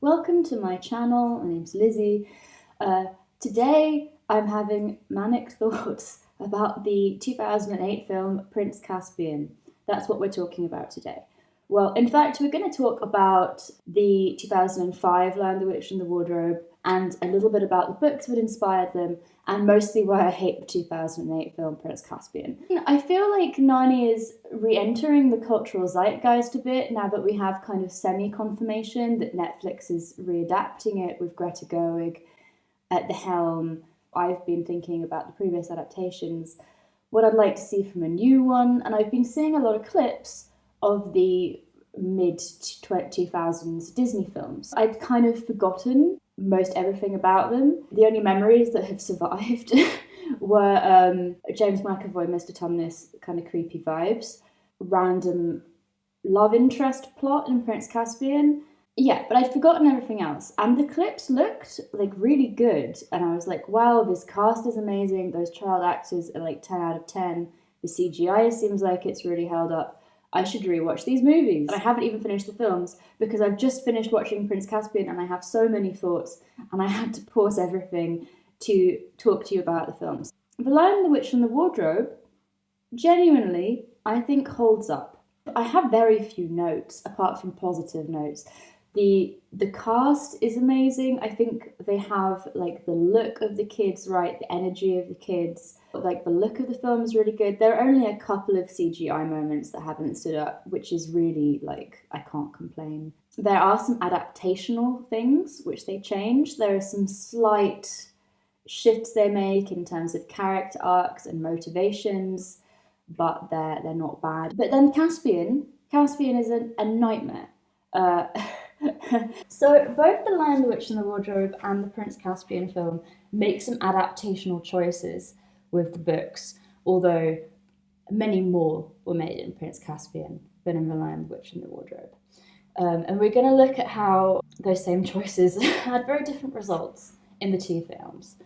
Welcome to my channel. My name's Lizzie. Today I'm having manic thoughts about the 2008 film Prince Caspian. That's what we're talking about today. Well, in fact, we're going to talk about the 2005 Lion, the Witch and the Wardrobe and a little bit about the books that inspired them and mostly why I hate the 2008 film Prince Caspian. I feel like Narnia is re-entering the cultural zeitgeist a bit now that we have kind of semi-confirmation that Netflix is readapting it with Greta Gerwig at the helm. I've been thinking about the previous adaptations, what I'd like to see from a new one, and I've been seeing a lot of clips of the mid-2000s Disney films. I'd kind of forgotten most everything about them. The only memories that have survived were James McAvoy, Mr. Tumnus, kind of creepy vibes, random love interest plot in Prince Caspian. Yeah, but I'd forgotten everything else. And the clips looked like really good. And I was like, wow, this cast is amazing. Those child actors are like 10 out of 10. The CGI seems like it's really held up. I should rewatch these movies. I haven't even finished the films because I've just finished watching Prince Caspian and I have so many thoughts and I had to pause everything to talk to you about the films. The Lion, the Witch and the Wardrobe, genuinely, I think holds up. I have very few notes apart from positive notes. The cast is amazing. I think they have like the look of the kids right, the energy of the kids. Like the look of the film is really good. There are only a couple of CGI moments that haven't stood up, which is really like, I can't complain. There are some adaptational things which they change. There are some slight shifts they make in terms of character arcs and motivations, but they're not bad. But then Caspian is a nightmare. So both The Lion, the Witch and the Wardrobe and the Prince Caspian film make some adaptational choices with the books, although many more were made in Prince Caspian than in The Lion, the Witch and the Wardrobe. And we're going to look at how those same choices had very different results in the two films.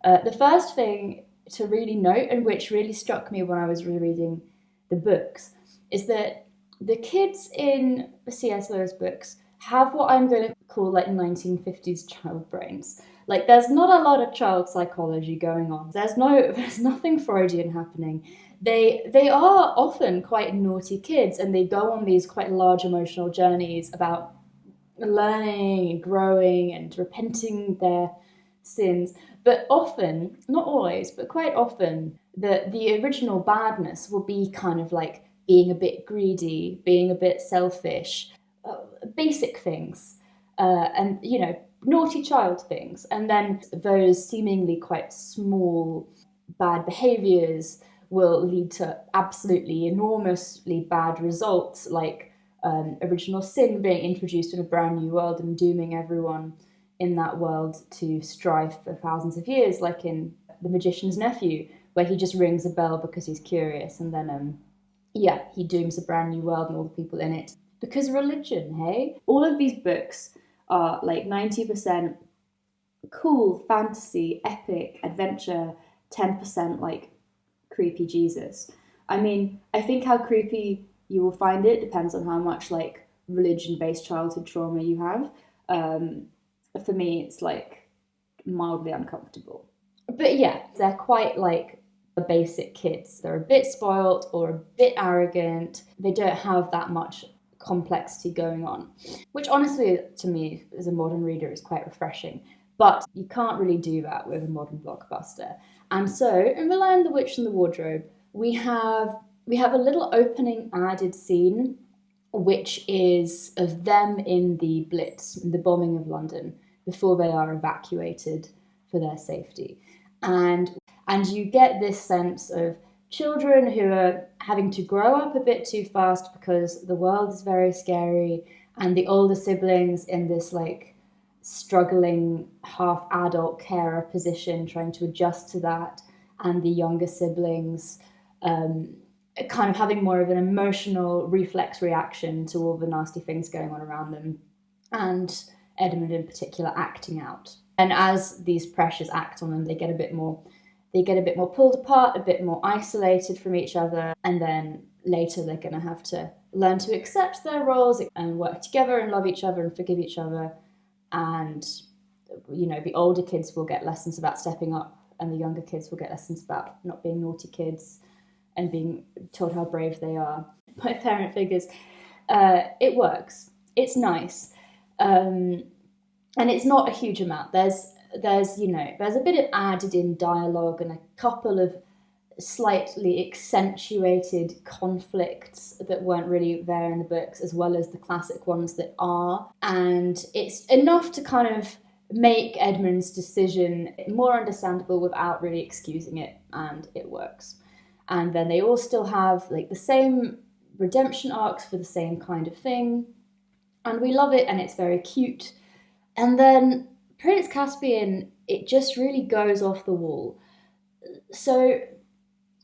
The first thing to really note, and which really struck me when I was rereading the books, is that the kids in C.S. Lewis books have what I'm going to call like 1950s child brains. Like there's not a lot of child psychology going on. There's nothing Freudian happening. They are often quite naughty kids and they go on these quite large emotional journeys about learning and growing and repenting their sins. But often, not always, but quite often, the original badness will be kind of like being a bit greedy, being a bit selfish, basic things, and, you know, naughty child things. And then those seemingly quite small bad behaviours will lead to absolutely enormously bad results, like original sin being introduced in a brand new world and dooming everyone in that world to strife for thousands of years, like in The Magician's Nephew, where he just rings a bell because he's curious, and then he dooms a brand new world and all the people in it. Because religion, hey? All of these books are like 90% cool, fantasy, epic, adventure, 10% like creepy Jesus. I mean, I think how creepy you will find it depends on how much like religion-based childhood trauma you have. For me, it's like mildly uncomfortable. But yeah, they're quite like the basic kids. They're a bit spoiled or a bit arrogant. They don't have that much complexity going on, which honestly to me as a modern reader is quite refreshing, but you can't really do that with a modern blockbuster. And so in The Lion, the Witch and the Wardrobe we have a little opening added scene which is of them in the Blitz, in the bombing of London, before they are evacuated for their safety. And you get this sense of children who are having to grow up a bit too fast because the world is very scary, and the older siblings in this like struggling half adult carer position trying to adjust to that, and the younger siblings kind of having more of an emotional reflex reaction to all the nasty things going on around them, and Edmund in particular acting out. And as these pressures act on them, they get a bit more pulled apart, a bit more isolated from each other, and then later they're going to have to learn to accept their roles and work together and love each other and forgive each other and the older kids will get lessons about stepping up, and the younger kids will get lessons about not being naughty kids and being told how brave they are by parent figures. It works. It's nice, and it's not a huge amount. There's a bit of added in dialogue and a couple of slightly accentuated conflicts that weren't really there in the books, as well as the classic ones that are. And it's enough to kind of make Edmund's decision more understandable without really excusing it, and it works. And then they all still have like the same redemption arcs for the same kind of thing, and we love it, and it's very cute. And then Prince Caspian, it just really goes off the wall. So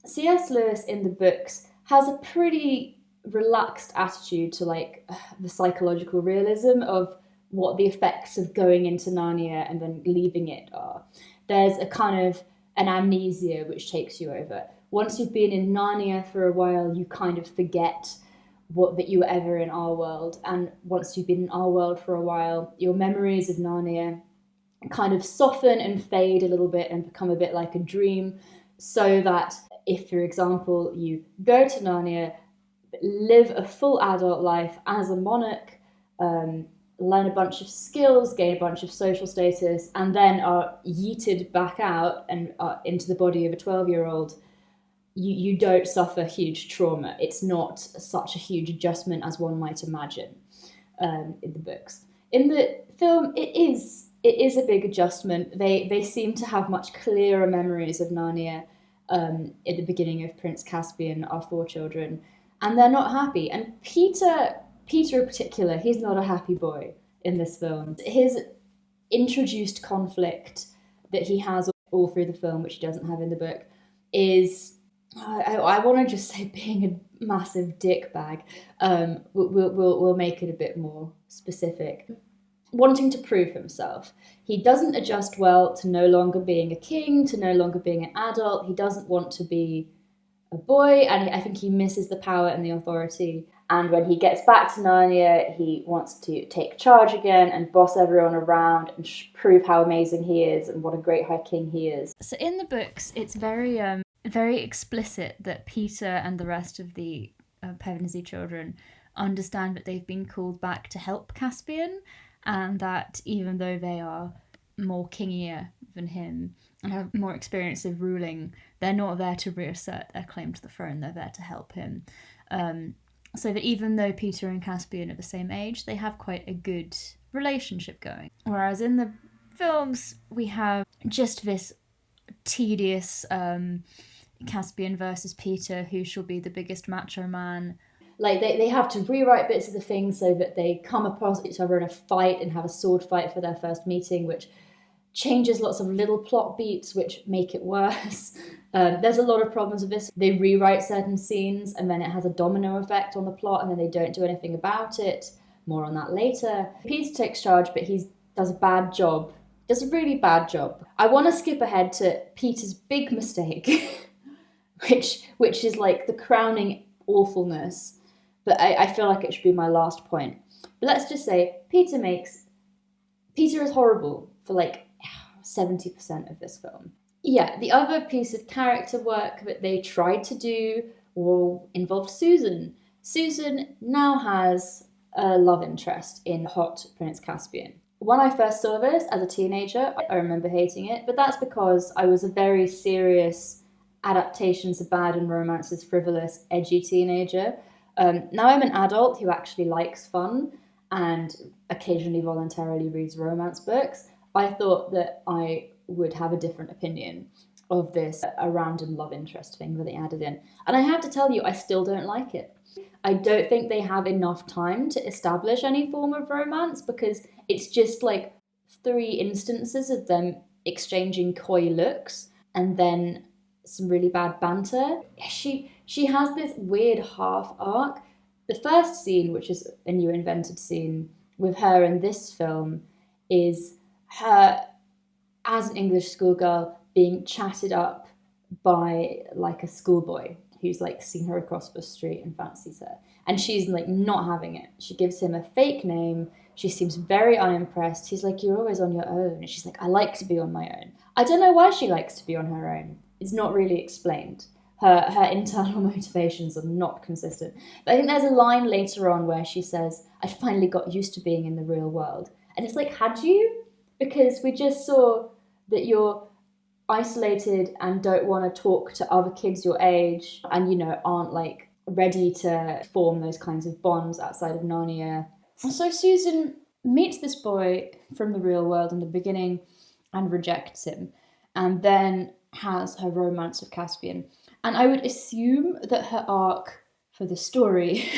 C.S. Lewis in the books has a pretty relaxed attitude to like the psychological realism of what the effects of going into Narnia and then leaving it are. There's a kind of an amnesia which takes you over. Once you've been in Narnia for a while, you kind of forget that you were ever in our world. And once you've been in our world for a while, your memories of Narnia kind of soften and fade a little bit and become a bit like a dream, so that if, for example, you go to Narnia, live a full adult life as a monarch, learn a bunch of skills, gain a bunch of social status, and then are yeeted back out and into the body of a 12-year-old, you don't suffer huge trauma. It's not such a huge adjustment as one might imagine in the books. In the film, it is a big adjustment. They seem to have much clearer memories of Narnia at the beginning of Prince Caspian, our four children, and they're not happy. And Peter in particular, he's not a happy boy in this film. His introduced conflict that he has all through the film, which he doesn't have in the book, is, I want to just say, being a massive dickbag. We'll make it a bit more specific. Wanting to prove himself. He doesn't adjust well to no longer being a king, to no longer being an adult. He doesn't want to be a boy, and I think he misses the power and the authority. And when he gets back to Narnia, he wants to take charge again and boss everyone around and prove how amazing he is and what a great high king he is. So in the books, it's very explicit that Peter and the rest of the Pevensey children understand that they've been called back to help Caspian, and that even though they are more kingier than him and have more experience of ruling, they're not there to reassert their claim to the throne, they're there to help him. So that even though Peter and Caspian are the same age, they have quite a good relationship going. Whereas in the films, we have just this tedious Caspian versus Peter, who shall be the biggest macho man. Like, they have to rewrite bits of the thing so that they come across each other in a fight and have a sword fight for their first meeting, which changes lots of little plot beats which make it worse. There's a lot of problems with this. They rewrite certain scenes and then it has a domino effect on the plot and then they don't do anything about it. More on that later. Peter takes charge, but he does a bad job. Does a really bad job. I want to skip ahead to Peter's big mistake, which is like the crowning awfulness. But I feel like it should be my last point. But let's just say Peter is horrible for like 70% of this film. Yeah, the other piece of character work that they tried to do involved Susan. Susan now has a love interest in hot Prince Caspian. When I first saw this as a teenager, I remember hating it, but that's because I was a very serious adaptations are bad and romance is frivolous, edgy teenager. Now I'm an adult who actually likes fun and occasionally voluntarily reads romance books. I thought that I would have a different opinion of this a random love interest thing that they added in. And I have to tell you, I still don't like it. I don't think they have enough time to establish any form of romance because it's just like 3 instances of them exchanging coy looks and then some really bad banter. She has this weird half arc. The first scene, which is a new invented scene with her in this film, is her as an English schoolgirl being chatted up by like a schoolboy who's like seen her across the street and fancies her. And she's like not having it. She gives him a fake name She seems very unimpressed. He's like, you're always on your own. And she's like, I like to be on my own. I don't know why she likes to be on her own. It's not really explained. Her internal motivations are not consistent. But I think there's a line later on where she says, I finally got used to being in the real world. And it's like, had you? Because we just saw that you're isolated and don't want to talk to other kids your age and, you know, aren't like ready to form those kinds of bonds outside of Narnia. So Susan meets this boy from the real world in the beginning and rejects him, and then has her romance with Caspian. And I would assume that her arc for the story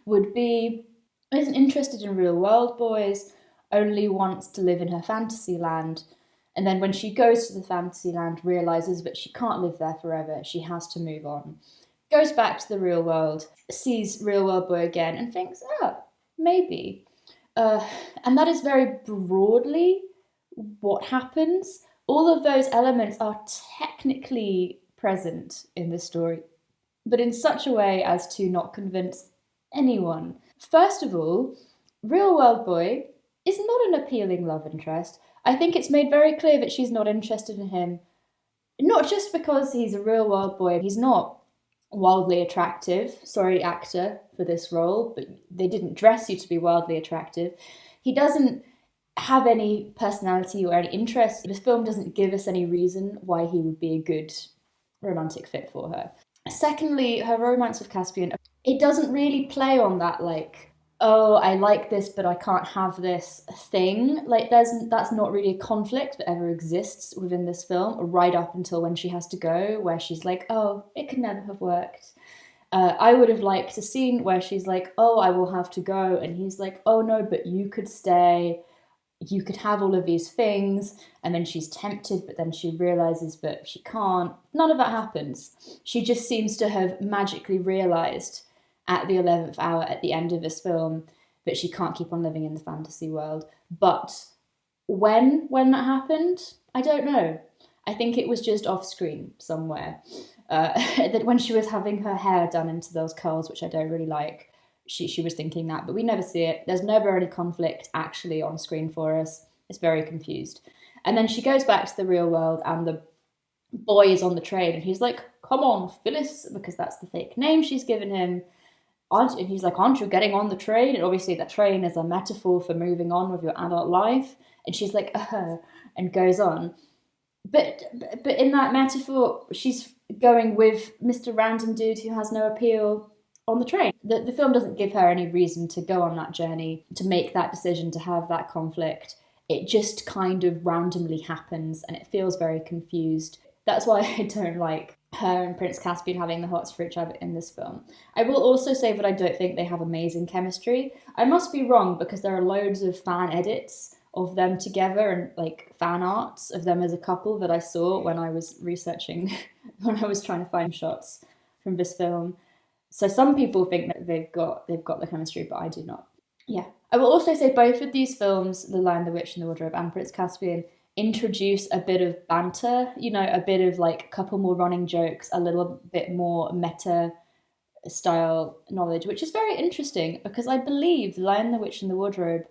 would be, isn't interested in real world boys, only wants to live in her fantasy land, and then when she goes to the fantasy land, realises that she can't live there forever, she has to move on. Goes back to the real world, sees real world boy again, and thinks, oh, maybe. And that is very broadly what happens. All of those elements are technically present in the story, but in such a way as to not convince anyone. First of all, real world boy is not an appealing love interest. I think it's made very clear that she's not interested in him, not just because he's a real world boy. He's not wildly attractive. Sorry, actor, for this role, but they didn't dress you to be wildly attractive. He doesn't have any personality or any interest. This film doesn't give us any reason why he would be a good romantic fit for her. Secondly, her romance with Caspian, it doesn't really play on that, like, oh, I like this, but I can't have this thing. Like, that's not really a conflict that ever exists within this film, right up until when she has to go, where she's like, oh, it could never have worked. I would have liked a scene where she's like, oh, I will have to go. And he's like, oh, no, but you could stay. You could have all of these things. And then she's tempted, but then she realizes that she can't. None of that happens. She just seems to have magically realized at the 11th hour at the end of this film that she can't keep on living in the fantasy world. But when that happened, I don't know. I think it was just off screen somewhere. That when she was having her hair done into those curls, which I don't really like, she was thinking that, but we never see it. There's never any conflict actually on screen for us. It's very confused. And then she goes back to the real world, and the boy is on the train, and he's like, come on, Phyllis, because that's the fake name she's given him. And he's like, aren't you getting on the train? And obviously the train is a metaphor for moving on with your adult life. And she's like, and goes on. But in that metaphor, she's going with Mr. Random Dude who has no appeal on the train. The film doesn't give her any reason to go on that journey, to make that decision, to have that conflict. It just kind of randomly happens, and it feels very confused. That's why I don't like her and Prince Caspian having the hots for each other in this film. I will also say that I don't think they have amazing chemistry. I must be wrong, because there are loads of fan edits of them together and like fan arts of them as a couple that I saw when I was researching, when I was trying to find shots from this film. So some people think that they've got the chemistry, but I do not. Yeah. I will also say both of these films, The Lion, the Witch and the Wardrobe and Prince Caspian, introduce a bit of banter, you know, a bit of like a couple more running jokes, a little bit more meta style knowledge, which is very interesting because I believe The Lion, the Witch and the Wardrobe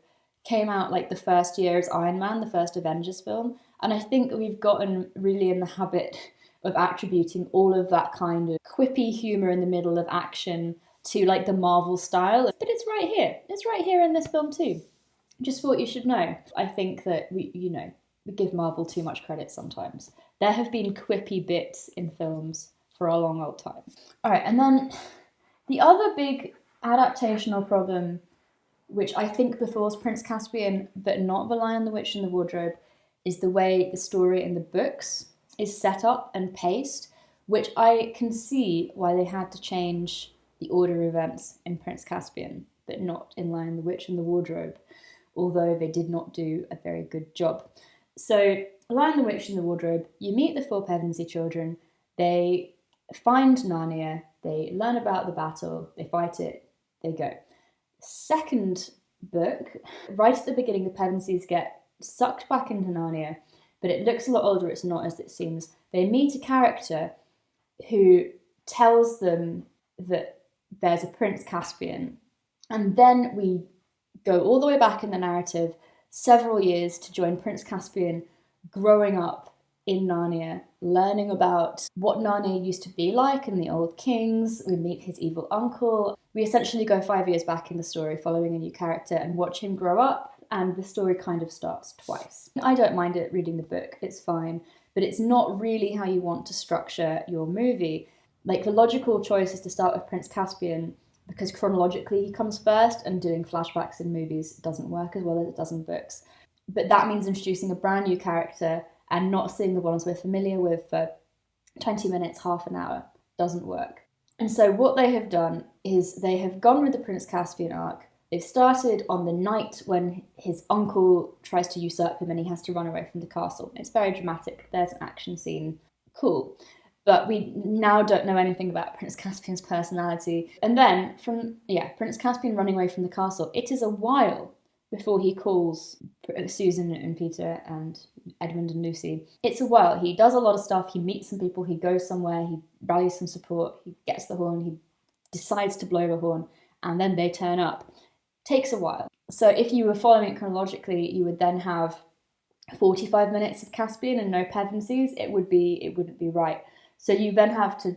came out like the first year as Iron Man, the first Avengers film. And I think we've gotten really in the habit of attributing all of that kind of quippy humour in the middle of action to like the Marvel style. But it's right here. It's right here in this film too. Just thought you should know. I think that we give Marvel too much credit sometimes. There have been quippy bits in films for a long old time. All right, and then the other big adaptational problem, which I think befalls Prince Caspian, but not The Lion, the Witch and the Wardrobe, is the way the story in the books is set up and paced, which I can see why they had to change the order of events in Prince Caspian, but not in Lion, the Witch and the Wardrobe, although they did not do a very good job. So, Lion, the Witch and the Wardrobe, you meet the four Pevensey children, they find Narnia, they learn about the battle, they fight it, they go. Second book, right at the beginning, the Pevenseys get sucked back into Narnia, but it looks a lot older, it's not as it seems. They meet a character who tells them that there's a Prince Caspian, and then we go all the way back in the narrative several years to join Prince Caspian growing up in Narnia, learning about what Narnia used to be like and the old kings. We meet his evil uncle. We essentially go 5 years back in the story, following a new character, and watch him grow up, and the story kind of starts twice. I don't mind it reading the book, it's fine, but it's not really how you want to structure your movie. Like, the logical choice is to start with Prince Caspian, because chronologically he comes first, and doing flashbacks in movies doesn't work as well as it does in books. But that means introducing a brand new character and not seeing the ones we're familiar with for 20 minutes, half an hour. Doesn't work. And so what they have done is they have gone with the Prince Caspian arc. They've started on the night when his uncle tries to usurp him and he has to run away from the castle. It's very dramatic. There's an action scene. Cool. But we now don't know anything about Prince Caspian's personality. And then from, Prince Caspian running away from the castle, it is a while before he calls Susan and Peter and Edmund and Lucy. It's a while. He does a lot of stuff. He meets some people. He goes somewhere. He rallies some support. He gets the horn. He decides to blow the horn. And then they turn up. Takes a while. So if you were following it chronologically, you would then have 45 minutes of Caspian and no Pevensies. It wouldn't be right. So you then have to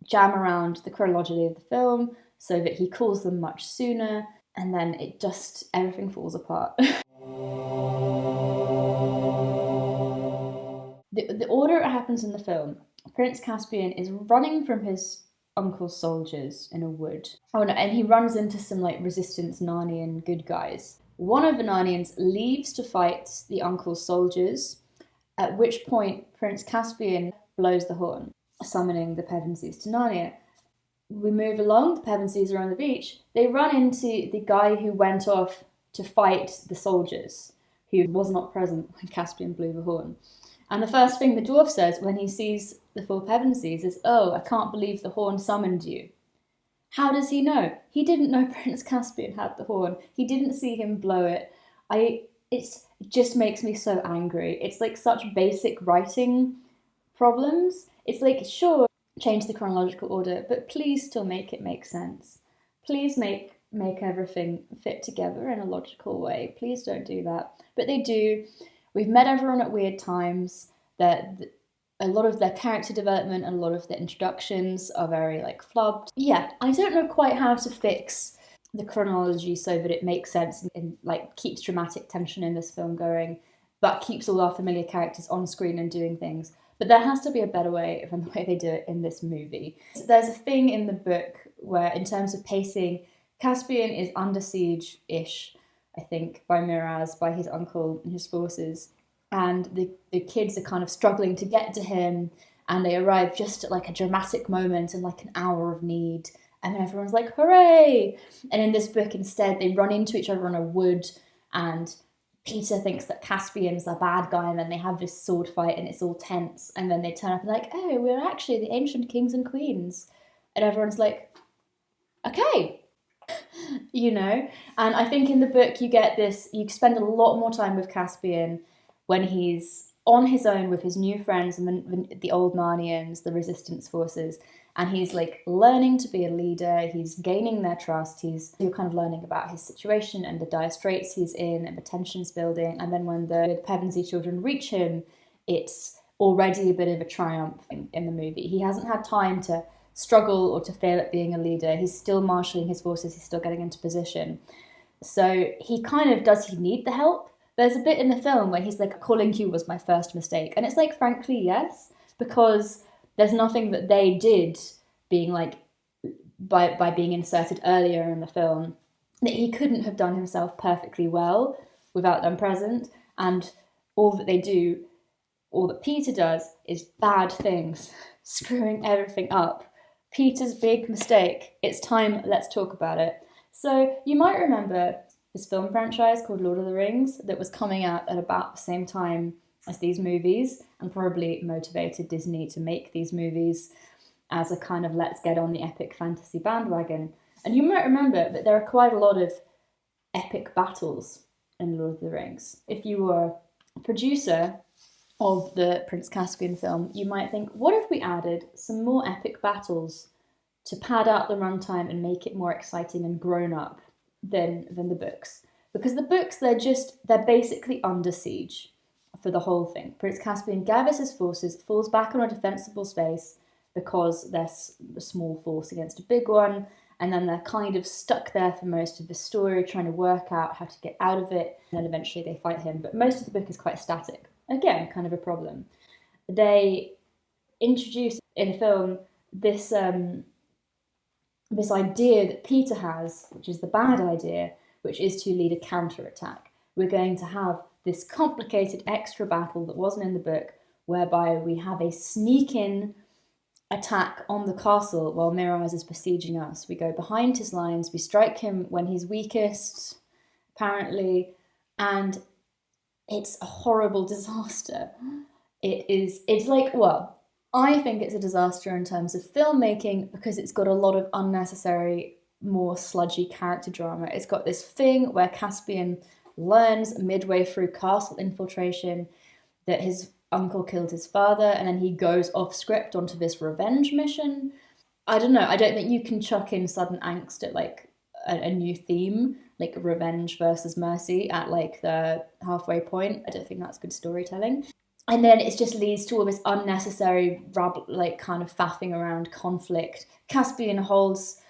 jam around the chronology of the film so that he calls them much sooner, and then everything falls apart. The order it happens in the film, Prince Caspian is running from his uncle's soldiers in a wood. Oh no, and he runs into some resistance Narnian good guys. One of the Narnians leaves to fight the uncle's soldiers, at which point Prince Caspian blows the horn, summoning the Pevensies to Narnia. We move along, the Pevensies are on the beach. They run into the guy who went off to fight the soldiers, who was not present when Caspian blew the horn. And the first thing the dwarf says when he sees the four Pevensies is, "Oh, I can't believe the horn summoned you." How does he know? He didn't know Prince Caspian had the horn. He didn't see him blow it. It just makes me so angry. It's such basic writing problems. It's sure, change the chronological order, but please still make it make sense. Please make everything fit together in a logical way. Please don't do that. But they do. We've met everyone at weird times. That a lot of their character development and a lot of their introductions are very flubbed. Yeah, I don't know quite how to fix the chronology so that it makes sense and keeps dramatic tension in this film going, but keeps all our familiar characters on screen and doing things. But there has to be a better way than the way they do it in this movie. There's a thing in the book where, in terms of pacing, Caspian is under siege-ish, I think, by Miraz, by his uncle and his forces. And the kids are kind of struggling to get to him, and they arrive just at a dramatic moment and an hour of need. And then everyone's like, hooray! And in this book, instead, they run into each other on a wood, and Peter thinks that Caspian's a bad guy, and then they have this sword fight and it's all tense, and then they turn up and oh, we're actually the ancient kings and queens. And everyone's like, okay. And I think in the book you get this, you spend a lot more time with Caspian when he's on his own with his new friends and the old Narnians, the resistance forces, and he's learning to be a leader. He's gaining their trust. You're kind of learning about his situation and the dire straits he's in, and the tensions building. And then when the Pevensey children reach him, it's already a bit of a triumph in the movie. He hasn't had time to struggle or to fail at being a leader. He's still marshalling his forces. He's still getting into position. So he does he need the help? There's a bit in the film where he's calling you was my first mistake. And it's frankly, yes, because there's nothing that they did being by being inserted earlier in the film that he couldn't have done himself perfectly well without them present. And all that Peter does is bad things, screwing everything up. Peter's big mistake. It's time, let's talk about it. So you might remember this film franchise called Lord of the Rings that was coming out at about the same time as these movies, and probably motivated Disney to make these movies as a kind of let's get on the epic fantasy bandwagon. And you might remember that there are quite a lot of epic battles in Lord of the Rings. If you were a producer of the Prince Caspian film, you might think, what if we added some more epic battles to pad out the runtime and make it more exciting and grown up than the books? Because the books, they're basically under siege for the whole thing. Prince Caspian gathers his forces, falls back on a defensible space because they're a small force against a big one, and then they're kind of stuck there for most of the story, trying to work out how to get out of it, and then eventually they fight him. But most of the book is quite static. Again, kind of a problem. They introduce in the film this this idea that Peter has, which is the bad idea, which is to lead a counterattack. We're going to have this complicated extra battle that wasn't in the book, whereby we have a sneak-in attack on the castle while Mirage is besieging us. We go behind his lines, we strike him when he's weakest, apparently, and it's a horrible disaster. It's like, well, I think it's a disaster in terms of filmmaking because it's got a lot of unnecessary, more sludgy character drama. It's got this thing where Caspian learns midway through castle infiltration that his uncle killed his father, and then he goes off script onto this revenge mission. I don't know, I don't think you can chuck in sudden angst at like a new theme, like revenge versus mercy at like the halfway point. I don't think that's good storytelling. And then it just leads to all this unnecessary, like kind of faffing around conflict. Caspian holds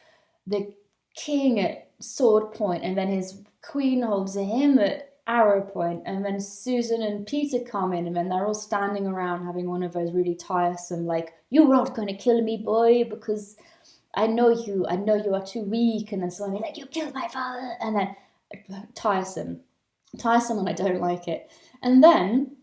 the king at sword point, and then his queen holds him at arrow point, and then Susan and Peter come in, and then they're all standing around having one of those really tiresome, like, you're not going to kill me, boy, because I know you are too weak, and then someone like, you killed my father, and then tiresome, and I don't like it. And then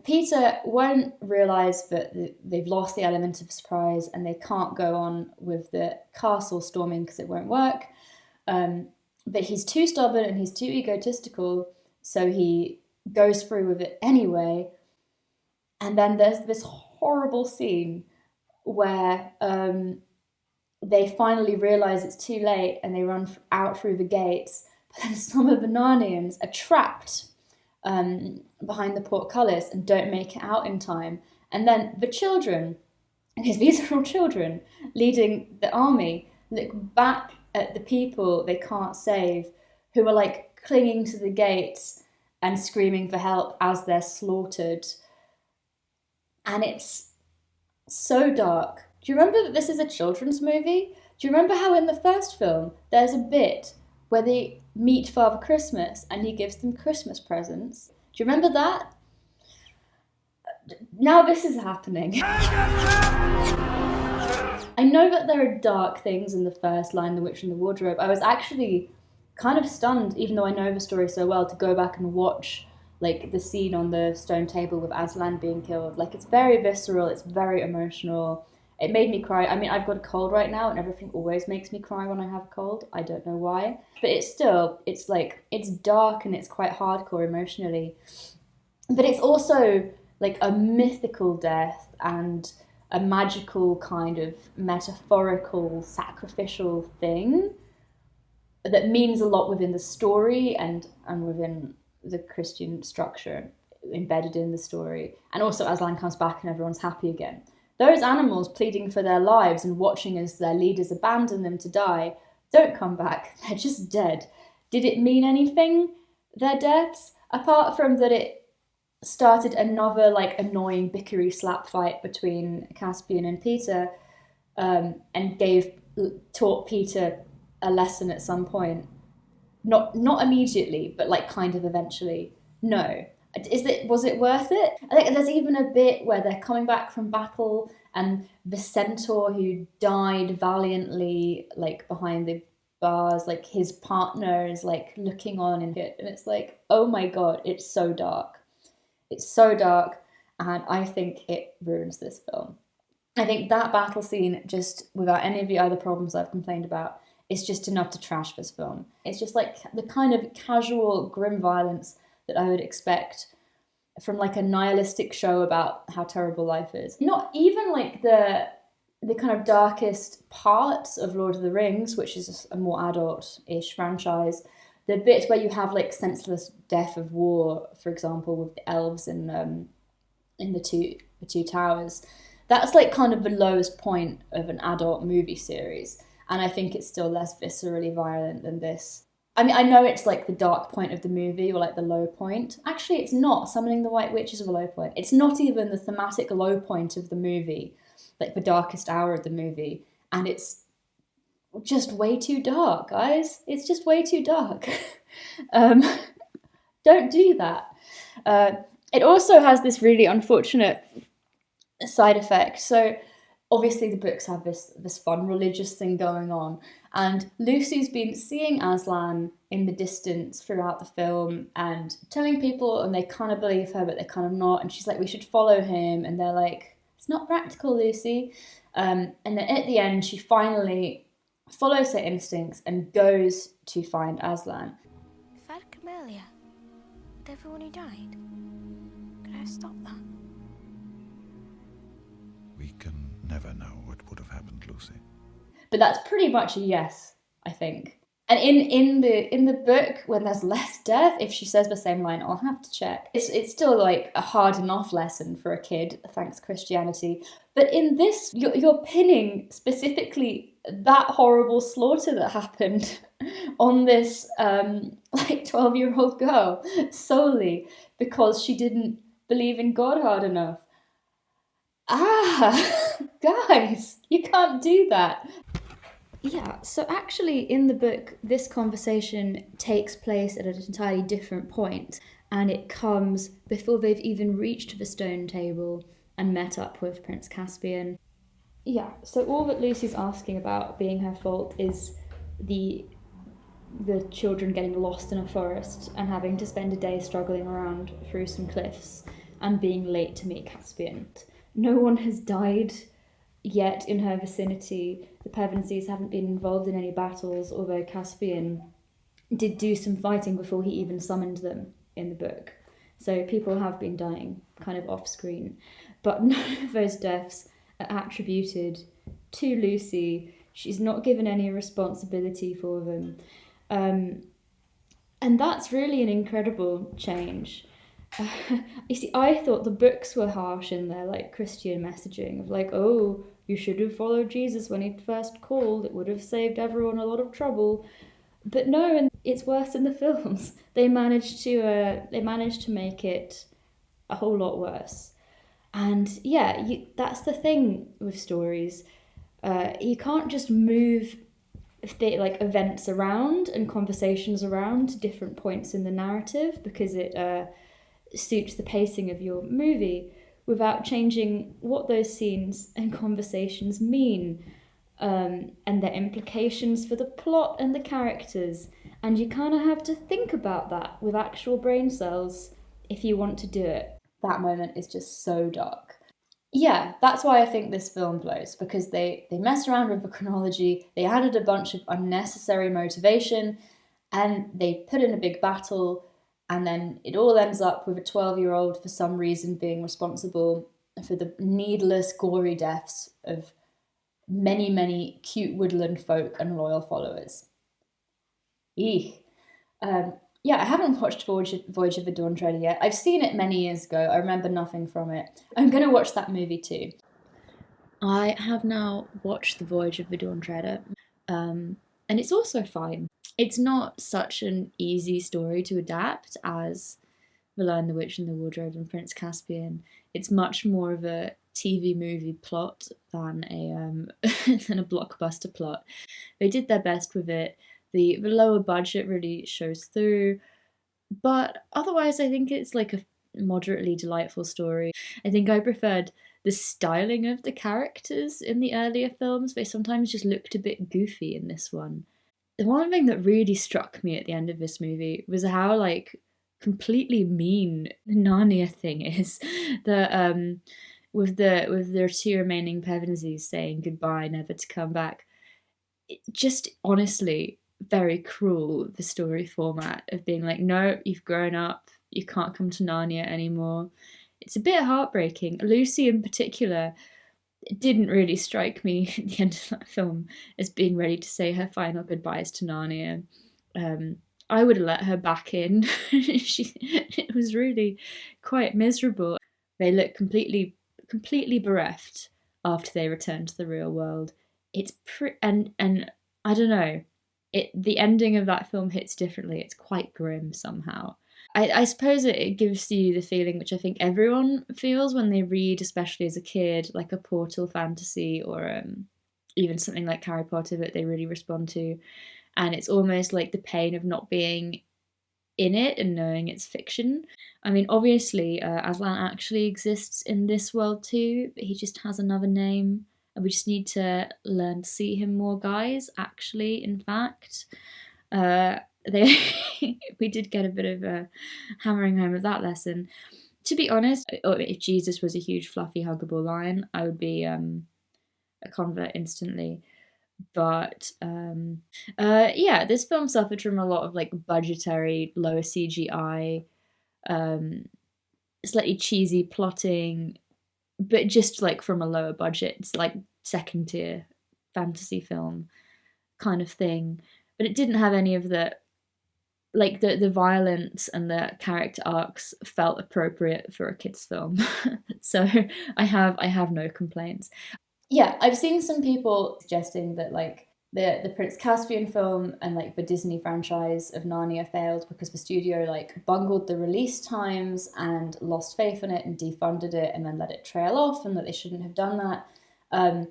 Peter won't realise that they've lost the element of surprise and they can't go on with the castle storming because it won't work. But he's too stubborn and he's too egotistical, so he goes through with it anyway. And then there's this horrible scene where they finally realise it's too late and they run out through the gates. But then some of the Narnians are trapped behind the portcullis and don't make it out in time. And then the children, because these are all children leading the army, look back at the people they can't save, who are like clinging to the gates and screaming for help as they're slaughtered. And it's so dark. Do you remember that this is a children's movie? Do you remember how in the first film there's a bit where they meet Father Christmas and he gives them Christmas presents? Do you remember that? Now this is happening. I know that there are dark things in the first line, The Witch in the Wardrobe. I was actually kind of stunned, even though I know the story so well, to go back and watch like the scene on the stone table with Aslan being killed. Like, it's very visceral, it's very emotional. It made me cry. I mean, I've got a cold right now and everything always makes me cry when I have a cold. I don't know why. But it's like, it's dark and it's quite hardcore emotionally. But it's also like a mythical death and a magical kind of metaphorical sacrificial thing that means a lot within the story and within the Christian structure embedded in the story. And also Aslan comes back and everyone's happy again. Those animals pleading for their lives and watching as their leaders abandon them to die don't come back. They're just dead. Did it mean anything, their deaths? Apart from that it started another like annoying bickery slap fight between Caspian and Peter, and taught Peter a lesson at some point. Not immediately, but like kind of eventually. No. Was it worth it? I think there's even a bit where they're coming back from battle and the centaur who died valiantly like behind the bars, like his partner is like looking on and it's like, oh my god, it's so dark. It's so dark, and I think it ruins this film. I think that battle scene, just without any of the other problems I've complained about, is just enough to trash this film. It's just like the kind of casual grim violence that I would expect from like a nihilistic show about how terrible life is. Not even like the kind of darkest parts of Lord of the Rings, which is a more adult-ish franchise. The bit where you have like senseless death of war, for example, with the elves in the two towers, that's like kind of the lowest point of an adult movie series, and I think it's still less viscerally violent than this. I mean, I know it's like the dark point of the movie or like the low point. Actually, it's not. Summoning the White Witch is a low point. It's not even the thematic low point of the movie, like the darkest hour of the movie. And it's just way too dark, guys. It's just way too dark. um, don't do that. It also has this really unfortunate side effect. So obviously the books have this fun religious thing going on, and Lucy's been seeing Aslan in the distance throughout the film and telling people, and they kind of believe her but they're kind of not, and she's like, we should follow him, and they're like, it's not practical, Lucy. And then at the end she finally follows her instincts and goes to find Aslan. If I'd come earlier with everyone who died, could I have stopped that? We can never know what would have happened, Lucy. But that's pretty much a yes, I think. And in the book, when there's less death, if she says the same line, I'll have to check. It's still like a hard enough lesson for a kid, thanks Christianity. But in this, you're pinning specifically that horrible slaughter that happened on this like 12-year-old girl solely because she didn't believe in God hard enough. Guys, you can't do that. Yeah, so actually in the book, this conversation takes place at an entirely different point, and it comes before they've even reached the stone table and met up with Prince Caspian. Yeah, so all that Lucy's asking about being her fault is the children getting lost in a forest and having to spend a day struggling around through some cliffs and being late to meet Caspian. No one has died yet in her vicinity. The Pevensies haven't been involved in any battles, although Caspian did do some fighting before he even summoned them in the book. So people have been dying kind of off screen. But none of those deaths are attributed to Lucy. She's not given any responsibility for them. And that's really an incredible change. You see, I thought the books were harsh in their like Christian messaging of like, oh, you should have followed Jesus when he first called. It would have saved everyone a lot of trouble. But no, and it's worse in the films. They managed to make it a whole lot worse. And yeah, that's the thing with stories. You can't just move events around and conversations around to different points in the narrative because it suits the pacing of your movie without changing what those scenes and conversations mean, and their implications for the plot and the characters. And you kind of have to think about that with actual brain cells if you want to do it. That moment is just so dark. Yeah, that's why I think this film blows, because they messed around with the chronology, they added a bunch of unnecessary motivation, and they put in a big battle, and then it all ends up with a 12-year-old for some reason being responsible for the needless, gory deaths of many, many cute woodland folk and loyal followers. Eek. Yeah, I haven't watched Voyage of the Dawn Treader yet. I've seen it many years ago. I remember nothing from it. I'm going to watch that movie too. I have now watched The Voyage of the Dawn Treader, and it's also fine. It's not such an easy story to adapt as The Lion, the Witch and the Wardrobe and Prince Caspian. It's much more of a TV movie plot than a blockbuster plot. They did their best with it. The lower budget really shows through, but otherwise I think it's like a moderately delightful story. I think I preferred the styling of the characters in the earlier films. They sometimes just looked a bit goofy in this one. The one thing that really struck me at the end of this movie was how like completely mean the Narnia thing is. With their two remaining Pevensies saying goodbye, never to come back. It just honestly very cruel, the story format of being like, no, you've grown up, you can't come to Narnia anymore. It's a bit heartbreaking. Lucy in particular didn't really strike me at the end of that film as being ready to say her final goodbyes to Narnia. I would have let her back in. It was really quite miserable. They look completely bereft after they return to the real world. It's and I don't know. the ending of that film hits differently. It's quite grim somehow. I suppose it gives you the feeling which I think everyone feels when they read, especially as a kid, like a Portal fantasy or even something like Harry Potter that they really respond to. And it's almost like the pain of not being in it and knowing it's fiction. I mean, obviously, Aslan actually exists in this world too, but he just has another name. And we just need to learn to see him more, guys. Actually, in fact, they we did get a bit of a hammering home of that lesson. To be honest, if Jesus was a huge, fluffy, huggable lion, I would be a convert instantly. But yeah, this film suffered from a lot of like budgetary, lower CGI, um, slightly cheesy plotting, but just like from a lower budget. It's like second tier fantasy film kind of thing. But it didn't have any of the violence and the character arcs felt appropriate for a kids film. So I have no complaints. Yeah, I've seen some people suggesting that like the Prince Caspian film and like the Disney franchise of Narnia failed because the studio like bungled the release times and lost faith in it and defunded it and then let it trail off, and that they shouldn't have done that. Um,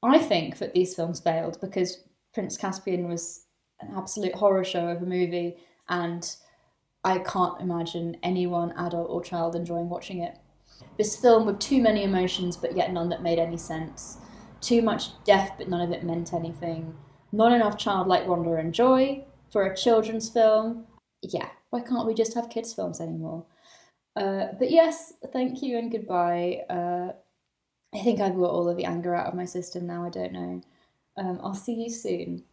I think that these films failed because Prince Caspian was an absolute horror show of a movie, and I can't imagine anyone, adult or child, enjoying watching it. This film with too many emotions but yet none that made any sense. Too much death but none of it meant anything. Not enough childlike wonder and joy for a children's film. Yeah, why can't we just have kids' films anymore? But yes, thank you and goodbye. I think I've got all of the anger out of my system now. I don't know. I'll see you soon.